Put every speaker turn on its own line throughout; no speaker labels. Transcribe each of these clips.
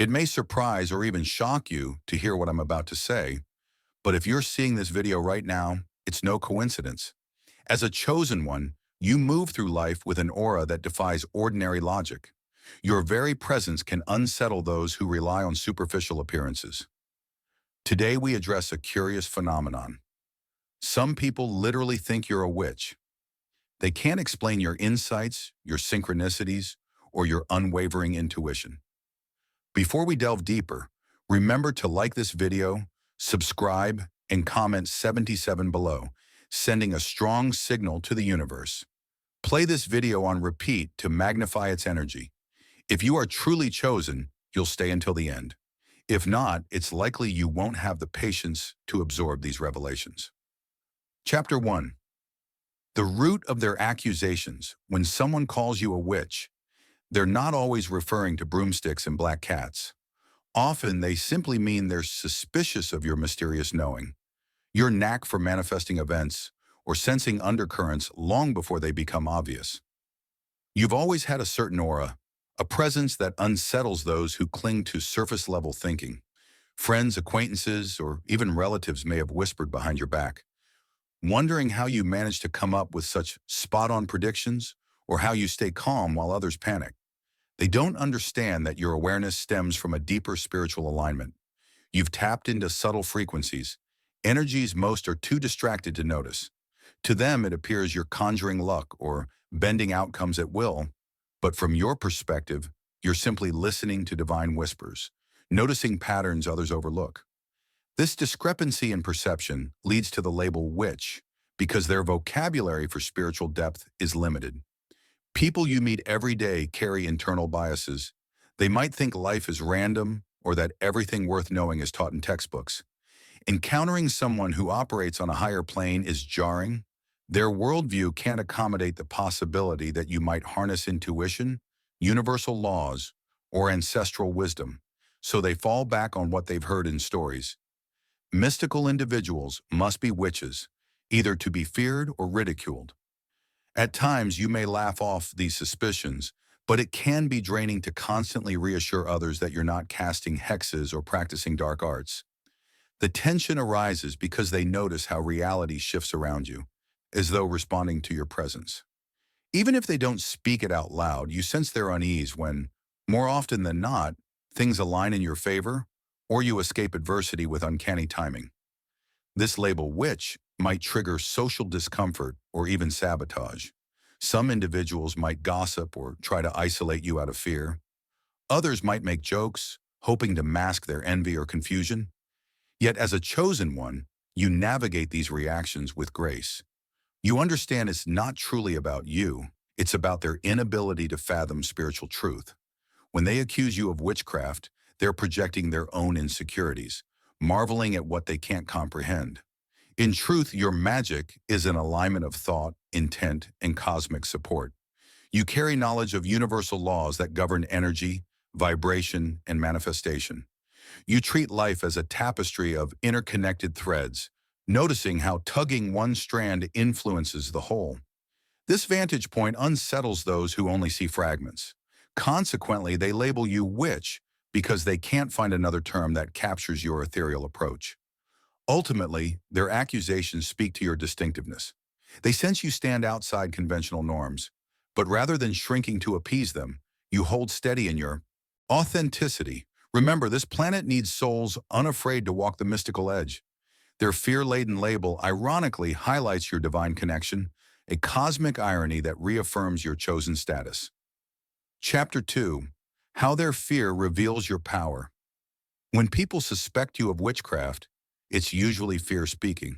It may surprise or even shock you to hear what I'm about to say, but if you're seeing this video right now, it's no coincidence. As a chosen one, you move through life with an aura that defies ordinary logic. Your very presence can unsettle those who rely on superficial appearances. Today we address a curious phenomenon. Some people literally think you're a witch. They can't explain your insights, your synchronicities, or your unwavering intuition. Before we delve deeper, remember to like this video, subscribe, and comment 77 below, sending a strong signal to the universe. Play this video on repeat to magnify its energy. If you are truly chosen, you'll stay until the end. If not, it's likely you won't have the patience to absorb these revelations. Chapter 1. The root of their accusations. When someone calls you a witch, they're not always referring to broomsticks and black cats. Often they simply mean they're suspicious of your mysterious knowing, your knack for manifesting events, or sensing undercurrents long before they become obvious. You've always had a certain aura, a presence that unsettles those who cling to surface-level thinking. Friends, acquaintances, or even relatives may have whispered behind your back, wondering how you manage to come up with such spot-on predictions or how you stay calm while others panic. They don't understand that your awareness stems from a deeper spiritual alignment. You've tapped into subtle frequencies, energies most are too distracted to notice. To them, it appears you're conjuring luck or bending outcomes at will, but from your perspective, you're simply listening to divine whispers, noticing patterns others overlook. This discrepancy in perception leads to the label witch because their vocabulary for spiritual depth is limited. People you meet every day carry internal biases. They might think life is random or that everything worth knowing is taught in textbooks. Encountering someone who operates on a higher plane is jarring. Their worldview can't accommodate the possibility that you might harness intuition, universal laws, or ancestral wisdom, so they fall back on what they've heard in stories. Mystical individuals must be witches, either to be feared or ridiculed. At times, you may laugh off these suspicions, but it can be draining to constantly reassure others that you're not casting hexes or practicing dark arts. The tension arises because they notice how reality shifts around you, as though responding to your presence. Even if they don't speak it out loud, you sense their unease when, more often than not, things align in your favor, or you escape adversity with uncanny timing. This label witch might trigger social discomfort or even sabotage. Some individuals might gossip or try to isolate you out of fear. Others might make jokes, hoping to mask their envy or confusion. Yet as a chosen one, you navigate these reactions with grace. You understand it's not truly about you, it's about their inability to fathom spiritual truth. When they accuse you of witchcraft, they're projecting their own insecurities, marveling at what they can't comprehend. In truth, your magic is an alignment of thought, intent, and cosmic support. You carry knowledge of universal laws that govern energy, vibration, and manifestation. You treat life as a tapestry of interconnected threads, noticing how tugging one strand influences the whole. This vantage point unsettles those who only see fragments. Consequently, they label you witch because they can't find another term that captures your ethereal approach. Ultimately, their accusations speak to your distinctiveness. They sense you stand outside conventional norms, but rather than shrinking to appease them, you hold steady in your authenticity. Remember, this planet needs souls unafraid to walk the mystical edge. Their fear-laden label ironically highlights your divine connection, a cosmic irony that reaffirms your chosen status. Chapter 2. How their fear reveals your power. When people suspect you of witchcraft, it's usually fear speaking.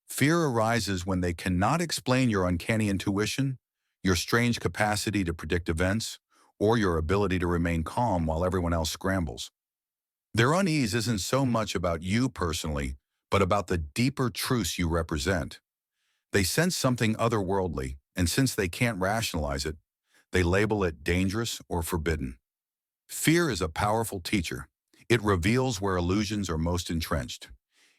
Fear arises when they cannot explain your uncanny intuition, your strange capacity to predict events, or your ability to remain calm while everyone else scrambles. Their unease isn't so much about you personally, but about the deeper truths you represent. They sense something otherworldly, and since they can't rationalize it, they label it dangerous or forbidden. Fear is a powerful teacher. It reveals where illusions are most entrenched.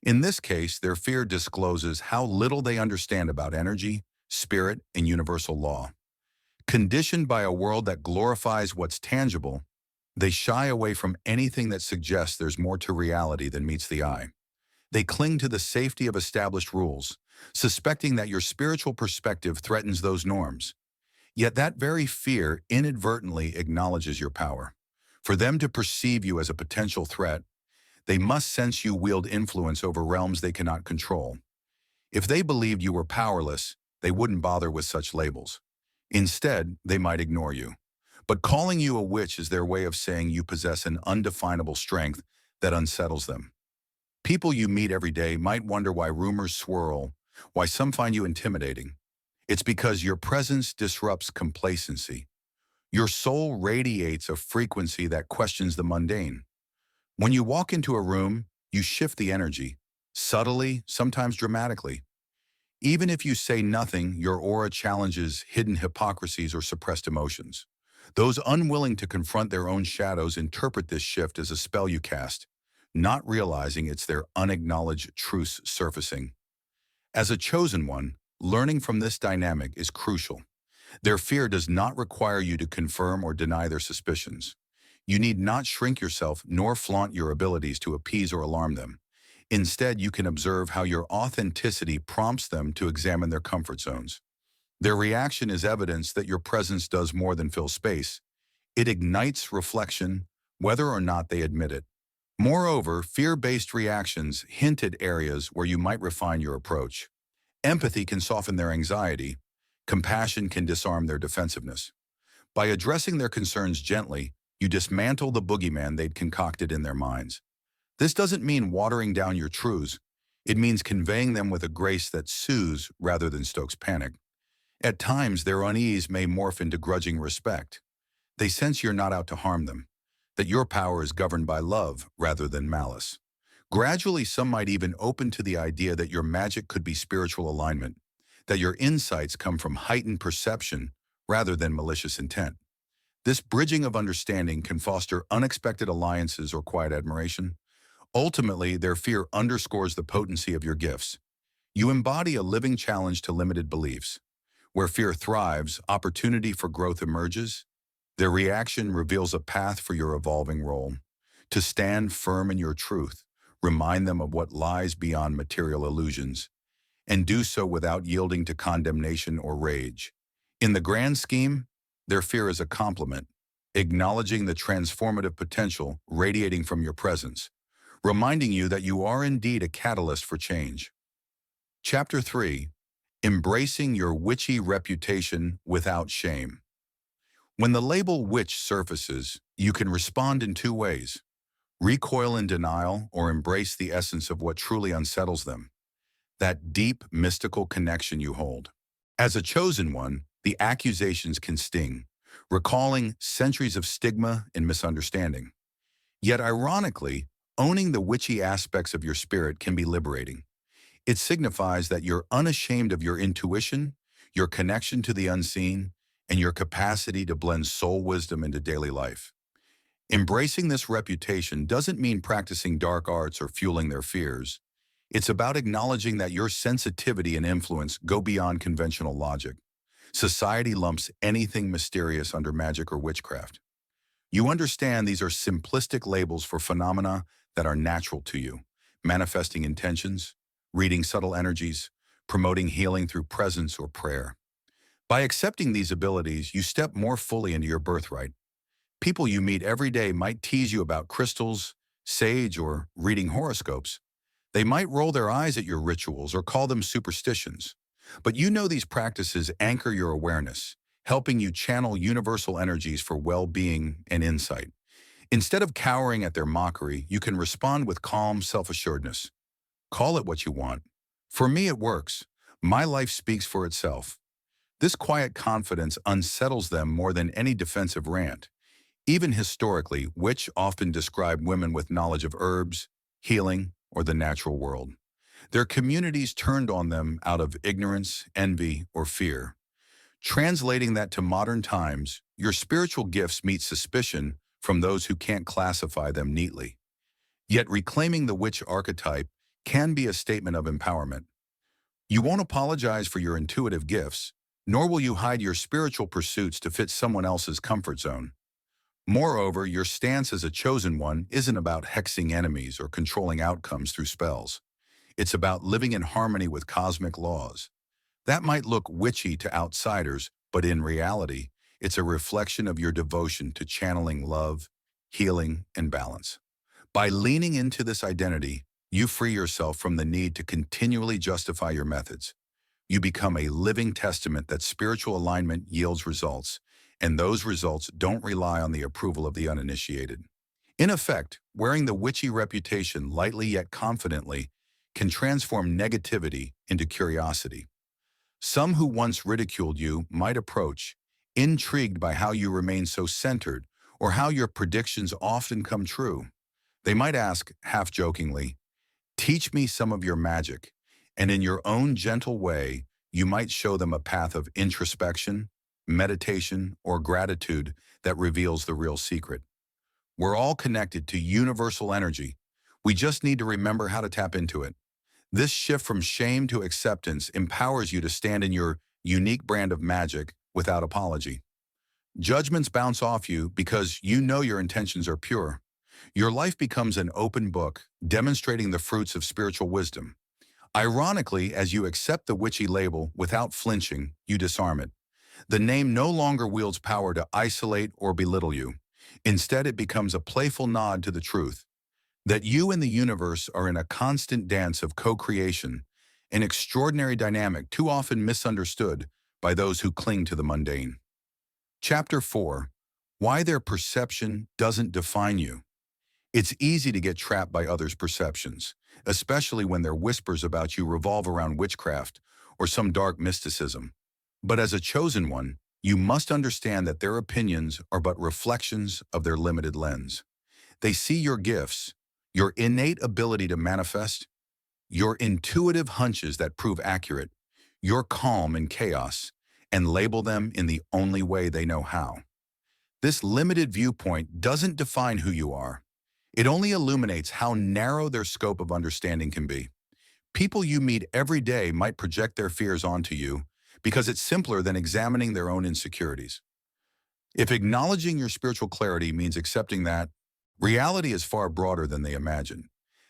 In this case, their fear discloses how little they understand about energy, spirit, and universal law. Conditioned by a world that glorifies what's tangible, They shy away from anything that suggests there's more to reality than meets the eye. They cling to the safety of established rules, suspecting that your spiritual perspective threatens those norms. Yet that very fear inadvertently acknowledges your power. For them to perceive you as a potential threat, they must sense you wield influence over realms they cannot control. If they believed you were powerless, they wouldn't bother with such labels. Instead, they might ignore you. But calling you a witch is their way of saying you possess an undefinable strength that unsettles them. People you meet every day might wonder why rumors swirl, why some find you intimidating. It's because your presence disrupts complacency. Your soul radiates a frequency that questions the mundane. When you walk into a room, you shift the energy, subtly, sometimes dramatically. Even if you say nothing, your aura challenges hidden hypocrisies or suppressed emotions. Those unwilling to confront their own shadows interpret this shift as a spell you cast, not realizing it's their unacknowledged truths surfacing. As a chosen one, learning from this dynamic is crucial. Their fear does not require you to confirm or deny their suspicions. You need not shrink yourself nor flaunt your abilities to appease or alarm them. Instead, you can observe how your authenticity prompts them to examine their comfort zones. Their reaction is evidence that your presence does more than fill space. It ignites reflection, whether or not they admit it. Moreover, fear-based reactions hint at areas where you might refine your approach. Empathy can soften their anxiety. Compassion can disarm their defensiveness. By addressing their concerns gently, you dismantle the boogeyman they'd concocted in their minds. This doesn't mean watering down your truths. It means conveying them with a grace that soothes rather than stokes panic. At times, their unease may morph into grudging respect. They sense you're not out to harm them, that your power is governed by love rather than malice. Gradually, some might even open to the idea that your magic could be spiritual alignment, that your insights come from heightened perception rather than malicious intent. This bridging of understanding can foster unexpected alliances or quiet admiration. Ultimately, their fear underscores the potency of your gifts. You embody a living challenge to limited beliefs. Where fear thrives, opportunity for growth emerges. Their reaction reveals a path for your evolving role. To stand firm in your truth, remind them of what lies beyond material illusions, and do so without yielding to condemnation or rage. In the grand scheme, their fear is a compliment, acknowledging the transformative potential radiating from your presence, reminding you that you are indeed a catalyst for change. Chapter 3. Embracing your witchy reputation without shame. When the label witch surfaces, you can respond in two ways: recoil in denial or embrace the essence of what truly unsettles them, that deep, mystical connection you hold. As a chosen one, the accusations can sting, recalling centuries of stigma and misunderstanding. Yet ironically, owning the witchy aspects of your spirit can be liberating. It signifies that you're unashamed of your intuition, your connection to the unseen, and your capacity to blend soul wisdom into daily life. Embracing this reputation doesn't mean practicing dark arts or fueling their fears. It's about acknowledging that your sensitivity and influence go beyond conventional logic. Society lumps anything mysterious under magic or witchcraft. You understand these are simplistic labels for phenomena that are natural to you: manifesting intentions, reading subtle energies, promoting healing through presence or prayer. By accepting these abilities, you step more fully into your birthright. People you meet every day might tease you about crystals, sage, or reading horoscopes. They might roll their eyes at your rituals or call them superstitions. But you know these practices anchor your awareness, helping you channel universal energies for well-being and insight. Instead of cowering at their mockery, you can respond with calm self-assuredness. Call it what you want. For me, it works. My life speaks for itself. This quiet confidence unsettles them more than any defensive rant. Even historically, witch often described women with knowledge of herbs, healing, or the natural world. Their communities turned on them out of ignorance, envy, or fear. Translating that to modern times, your spiritual gifts meet suspicion from those who can't classify them neatly. Yet reclaiming the witch archetype can be a statement of empowerment. You won't apologize for your intuitive gifts, nor will you hide your spiritual pursuits to fit someone else's comfort zone. Moreover, your stance as a chosen one isn't about hexing enemies or controlling outcomes through spells. It's about living in harmony with cosmic laws. That might look witchy to outsiders, but in reality, it's a reflection of your devotion to channeling love, healing, and balance. By leaning into this identity, you free yourself from the need to continually justify your methods. You become a living testament that spiritual alignment yields results, and those results don't rely on the approval of the uninitiated. In effect, wearing the witchy reputation lightly yet confidently can transform negativity into curiosity. Some who once ridiculed you might approach, intrigued by how you remain so centered or how your predictions often come true. They might ask, half-jokingly, "Teach me some of your magic," and in your own gentle way, you might show them a path of introspection, meditation, or gratitude that reveals the real secret. We're all connected to universal energy. We just need to remember how to tap into it. This shift from shame to acceptance empowers you to stand in your unique brand of magic without apology. Judgments bounce off you because you know your intentions are pure. Your life becomes an open book, demonstrating the fruits of spiritual wisdom. Ironically, as you accept the witchy label without flinching, you disarm it. The name no longer wields power to isolate or belittle you. Instead, it becomes a playful nod to the truth that you and the universe are in a constant dance of co-creation, an extraordinary dynamic too often misunderstood by those who cling to the mundane. Chapter 4. Why their perception doesn't define you. It's easy to get trapped by others' perceptions, especially when their whispers about you revolve around witchcraft or some dark mysticism. But as a chosen one, you must understand that their opinions are but reflections of their limited lens. They see your gifts, your innate ability to manifest, your intuitive hunches that prove accurate, your calm in chaos, and label them in the only way they know how. This limited viewpoint doesn't define who you are. It only illuminates how narrow their scope of understanding can be. People you meet every day might project their fears onto you because it's simpler than examining their own insecurities. If acknowledging your spiritual clarity means accepting that reality is far broader than they imagine,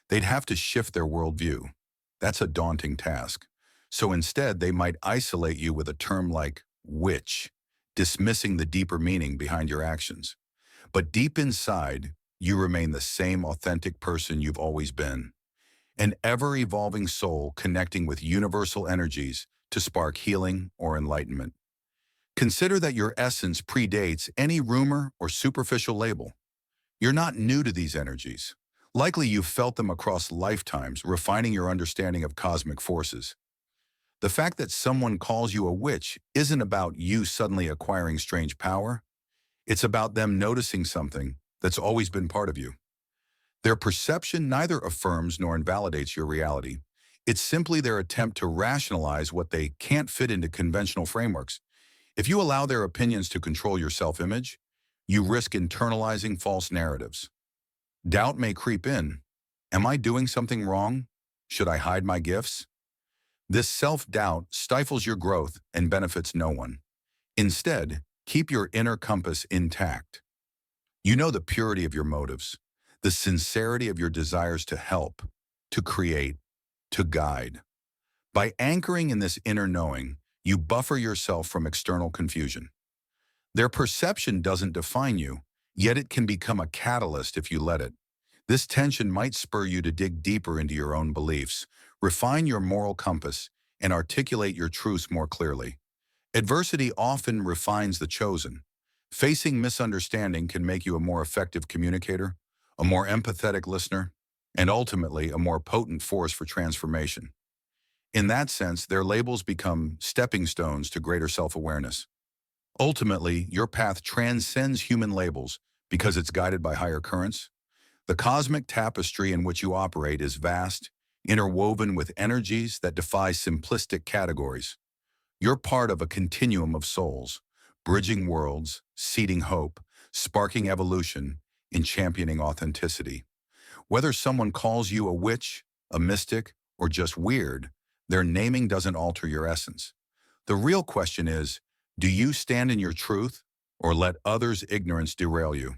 they'd have to shift their worldview. That's a daunting task. So instead, they might isolate you with a term like witch, dismissing the deeper meaning behind your actions. But deep inside, you remain the same authentic person you've always been, an ever-evolving soul connecting with universal energies to spark healing or enlightenment. Consider that your essence predates any rumor or superficial label. You're not new to these energies. Likely you've felt them across lifetimes, refining your understanding of cosmic forces. The fact that someone calls you a witch isn't about you suddenly acquiring strange power. It's about them noticing something that's always been part of you. Their perception neither affirms nor invalidates your reality. It's simply their attempt to rationalize what they can't fit into conventional frameworks. If you allow their opinions to control your self-image, you risk internalizing false narratives. Doubt may creep in. Am I doing something wrong? Should I hide my gifts? This self-doubt stifles your growth and benefits no one. Instead, keep your inner compass intact. You know the purity of your motives, the sincerity of your desires to help, to create, to guide. By anchoring in this inner knowing, you buffer yourself from external confusion. Their perception doesn't define you, yet it can become a catalyst if you let it. This tension might spur you to dig deeper into your own beliefs, refine your moral compass, and articulate your truths more clearly. Adversity often refines the chosen. Facing misunderstanding can make you a more effective communicator, a more empathetic listener, and ultimately a more potent force for transformation. In that sense, their labels become stepping stones to greater self-awareness. Ultimately, your path transcends human labels because it's guided by higher currents. The cosmic tapestry in which you operate is vast, interwoven with energies that defy simplistic categories. You're part of a continuum of souls, bridging worlds, seeding hope, sparking evolution, and championing authenticity. Whether someone calls you a witch, a mystic, or just weird, their naming doesn't alter your essence. The real question is, do you stand in your truth or let others' ignorance derail you?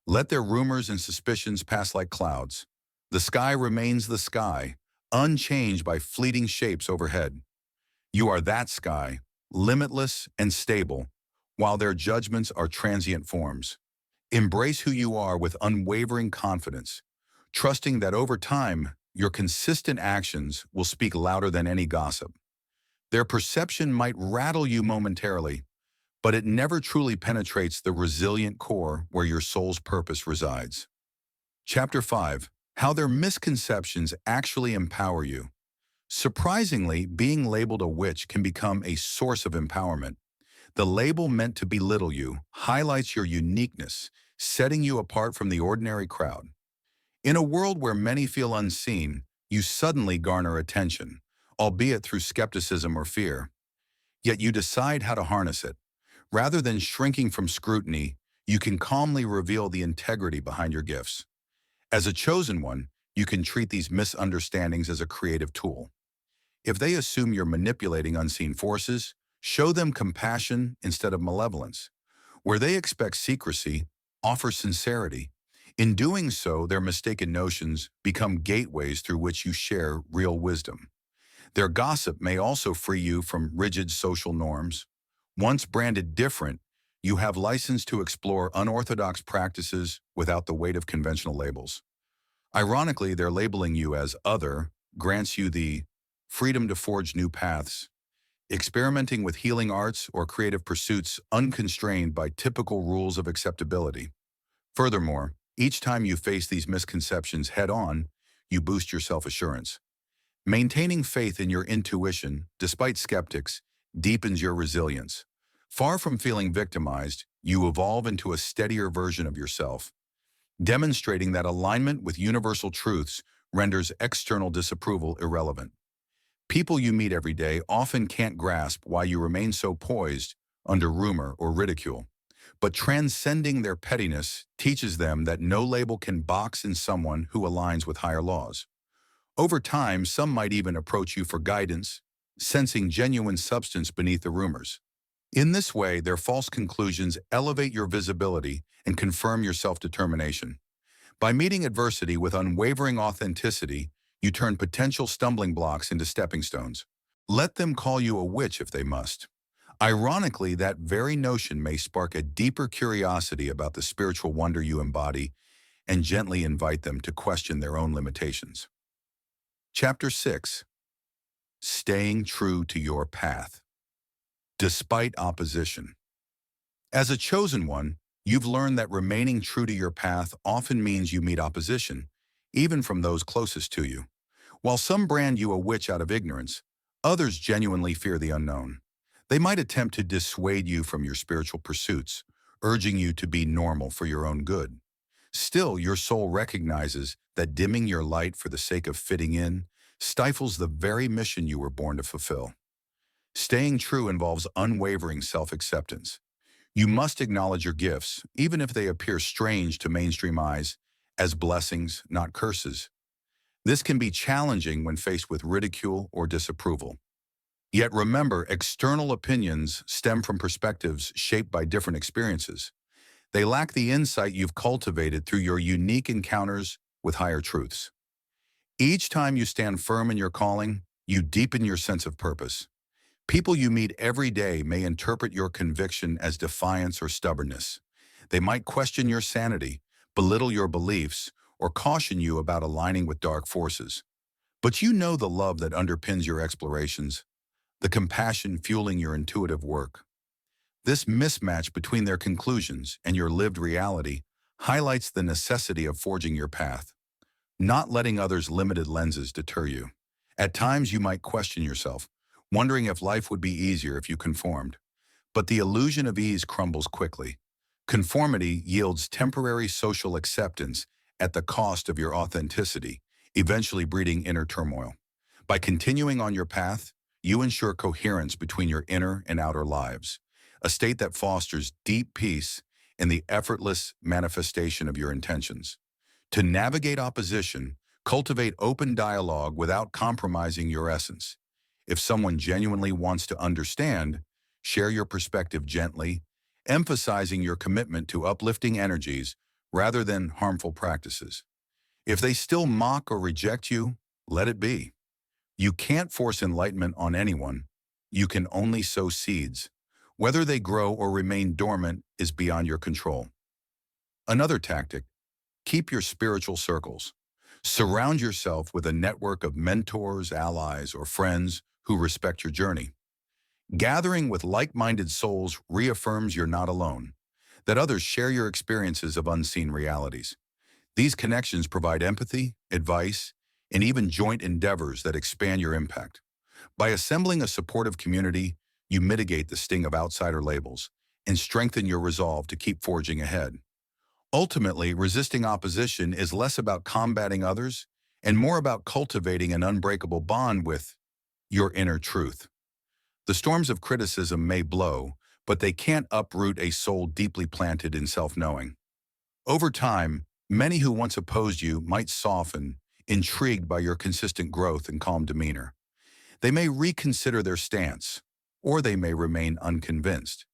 Let their rumors and suspicions pass like clouds. The sky remains the sky, unchanged by fleeting shapes overhead. You are that sky, limitless and stable, while their judgments are transient forms. Embrace who you are with unwavering confidence, trusting that over time, your consistent actions will speak louder than any gossip. Their perception might rattle you momentarily, but it never truly penetrates the resilient core where your soul's purpose resides. Chapter 5. How their misconceptions actually empower you. Surprisingly, being labeled a witch can become a source of empowerment. The label meant to belittle you highlights your uniqueness, setting you apart from the ordinary crowd. In a world where many feel unseen, you suddenly garner attention, albeit through skepticism or fear. Yet you decide how to harness it. Rather than shrinking from scrutiny, you can calmly reveal the integrity behind your gifts. As a chosen one, you can treat these misunderstandings as a creative tool. If they assume you're manipulating unseen forces, show them compassion instead of malevolence. Where they expect secrecy, offer sincerity. In doing so, their mistaken notions become gateways through which you share real wisdom. Their gossip may also free you from rigid social norms. Once branded different, you have license to explore unorthodox practices without the weight of conventional labels. Ironically, their labeling you as other grants you the freedom to forge new paths, experimenting with healing arts or creative pursuits unconstrained by typical rules of acceptability. Furthermore, each time you face these misconceptions head-on, you boost your self-assurance. Maintaining faith in your intuition, despite skeptics, deepens your resilience. Far from feeling victimized, you evolve into a steadier version of yourself, demonstrating that alignment with universal truths renders external disapproval irrelevant. People you meet every day often can't grasp why you remain so poised under rumor or ridicule. But transcending their pettiness teaches them that no label can box in someone who aligns with higher laws. Over time, some might even approach you for guidance, sensing genuine substance beneath the rumors. In this way, their false conclusions elevate your visibility and confirm your self-determination. By meeting adversity with unwavering authenticity, you turn potential stumbling blocks into stepping stones. Let them call you a witch if they must. Ironically, that very notion may spark a deeper curiosity about the spiritual wonder you embody and gently invite them to question their own limitations. Chapter 6. Staying true to your path. Despite opposition. As a chosen one, you've learned that remaining true to your path often means you meet opposition, even from those closest to you. While some brand you a witch out of ignorance, others genuinely fear the unknown. They might attempt to dissuade you from your spiritual pursuits, urging you to be normal for your own good. Still, your soul recognizes that dimming your light for the sake of fitting in stifles the very mission you were born to fulfill. Staying true involves unwavering self-acceptance. You must acknowledge your gifts, even if they appear strange to mainstream eyes, as blessings, not curses. This can be challenging when faced with ridicule or disapproval. Yet remember, external opinions stem from perspectives shaped by different experiences. They lack the insight you've cultivated through your unique encounters with higher truths. Each time you stand firm in your calling, you deepen your sense of purpose. People you meet every day may interpret your conviction as defiance or stubbornness. They might question your sanity, belittle your beliefs, or caution you about aligning with dark forces. But you know the love that underpins your explorations, the compassion fueling your intuitive work. This mismatch between their conclusions and your lived reality highlights the necessity of forging your path, not letting others' limited lenses deter you. At times you might question yourself, wondering if life would be easier if you conformed. But the illusion of ease crumbles quickly. Conformity yields temporary social acceptance at the cost of your authenticity, eventually breeding inner turmoil. By continuing on your path, you ensure coherence between your inner and outer lives, a state that fosters deep peace in the effortless manifestation of your intentions. To navigate opposition, cultivate open dialogue without compromising your essence. If someone genuinely wants to understand, share your perspective gently, emphasizing your commitment to uplifting energies rather than harmful practices. If they still mock or reject you, let it be. You can't force enlightenment on anyone. You can only sow seeds. Whether they grow or remain dormant is beyond your control. Another tactic: keep your spiritual circles. Surround yourself with a network of mentors, allies, or friends who respect your journey. Gathering with like-minded souls reaffirms you're not alone, that others share your experiences of unseen realities. These connections provide empathy, advice, and even joint endeavors that expand your impact. By assembling a supportive community, you mitigate the sting of outsider labels and strengthen your resolve to keep forging ahead. Ultimately, resisting opposition is less about combating others and more about cultivating an unbreakable bond with your inner truth. The storms of criticism may blow, but they can't uproot a soul deeply planted in self-knowing. Over time, many who once opposed you might soften, intrigued by your consistent growth and calm demeanor. They may reconsider their stance, or they may remain unconvinced.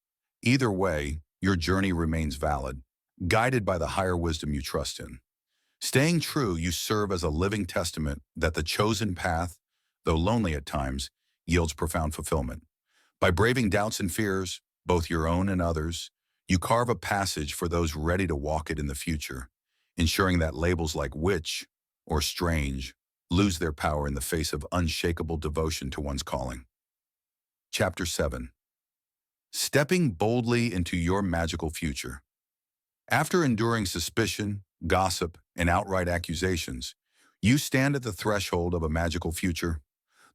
Either way, your journey remains valid, guided by the higher wisdom you trust in. Staying true, you serve as a living testament that the chosen path, though lonely at times, yields profound fulfillment. By braving doubts and fears, both your own and others, you carve a passage for those ready to walk it in the future, ensuring that labels like witch or strange lose their power in the face of unshakable devotion to one's calling. Chapter 7. Stepping boldly into your magical future. After enduring suspicion, gossip, and outright accusations, you stand at the threshold of a magical future.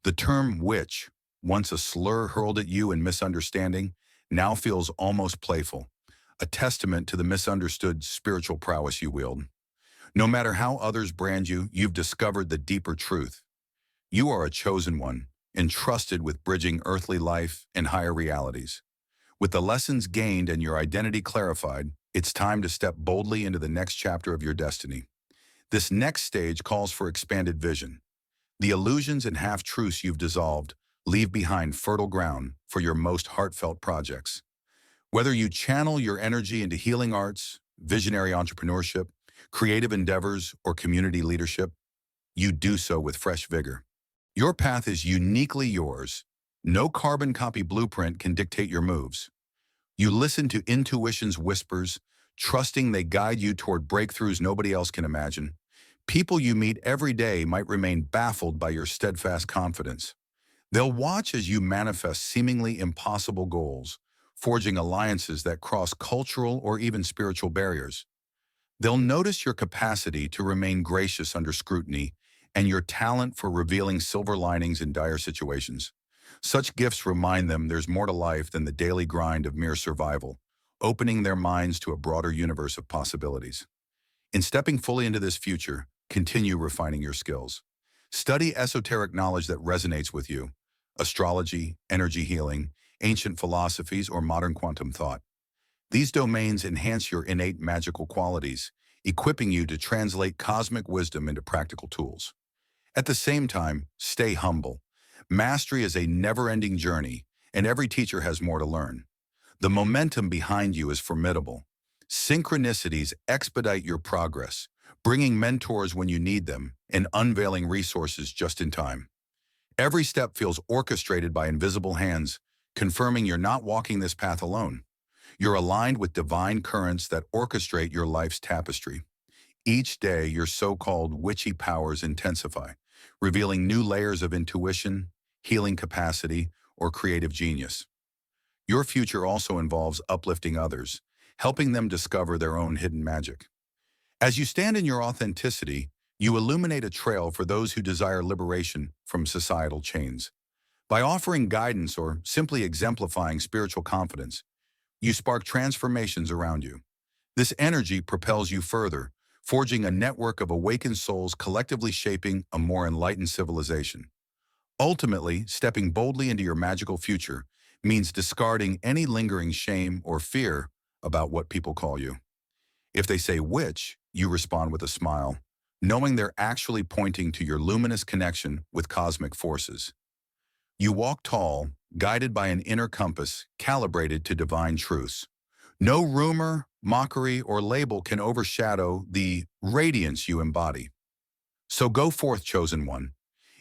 The term witch, once a slur hurled at you in misunderstanding, now feels almost playful, a testament to the misunderstood spiritual prowess you wield. No matter how others brand you, you've discovered the deeper truth. You are a chosen one, entrusted with bridging earthly life and higher realities. With the lessons gained and your identity clarified, it's time to step boldly into the next chapter of your destiny. This next stage calls for expanded vision. The illusions and half-truths you've dissolved leave behind fertile ground for your most heartfelt projects. Whether you channel your energy into healing arts, visionary entrepreneurship, creative endeavors, or community leadership, you do so with fresh vigor. Your path is uniquely yours. No carbon copy blueprint can dictate your moves. You listen to intuition's whispers, trusting they guide you toward breakthroughs nobody else can imagine. People you meet every day might remain baffled by your steadfast confidence. They'll watch as you manifest seemingly impossible goals, forging alliances that cross cultural or even spiritual barriers. They'll notice your capacity to remain gracious under scrutiny and your talent for revealing silver linings in dire situations. Such gifts remind them there's more to life than the daily grind of mere survival, opening their minds to a broader universe of possibilities. In stepping fully into this future, continue refining your skills. Study esoteric knowledge that resonates with you: astrology, energy healing, ancient philosophies, or modern quantum thought. These domains enhance your innate magical qualities, equipping you to translate cosmic wisdom into practical tools. At the same time, stay humble. Mastery is a never-ending journey, and every teacher has more to learn. The momentum behind you is formidable. Synchronicities expedite your progress, bringing mentors when you need them and unveiling resources just in time. Every step feels orchestrated by invisible hands, confirming you're not walking this path alone. You're aligned with divine currents that orchestrate your life's tapestry. Each day, your so-called witchy powers intensify, revealing new layers of intuition, healing capacity, or creative genius. Your future also involves uplifting others, helping them discover their own hidden magic. As you stand in your authenticity, you illuminate a trail for those who desire liberation from societal chains. By offering guidance or simply exemplifying spiritual confidence, you spark transformations around you. This energy propels you further, forging a network of awakened souls collectively shaping a more enlightened civilization. Ultimately, stepping boldly into your magical future means discarding any lingering shame or fear about what people call you. If they say witch, you respond with a smile, knowing they're actually pointing to your luminous connection with cosmic forces. You walk tall, guided by an inner compass calibrated to divine truths. No rumor, mockery, or label can overshadow the radiance you embody. So go forth, chosen one.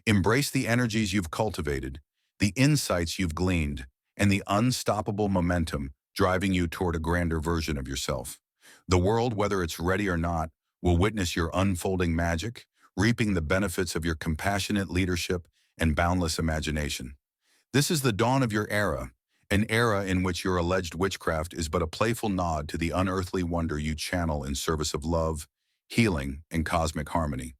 Embrace the energies you've cultivated, the insights you've gleaned, and the unstoppable momentum driving you toward a grander version of yourself. The world, whether it's ready or not, will witness your unfolding magic, reaping the benefits of your compassionate leadership and boundless imagination. This is the dawn of your era, an era in which your alleged witchcraft is but a playful nod to the unearthly wonder you channel in service of love, healing, and cosmic harmony.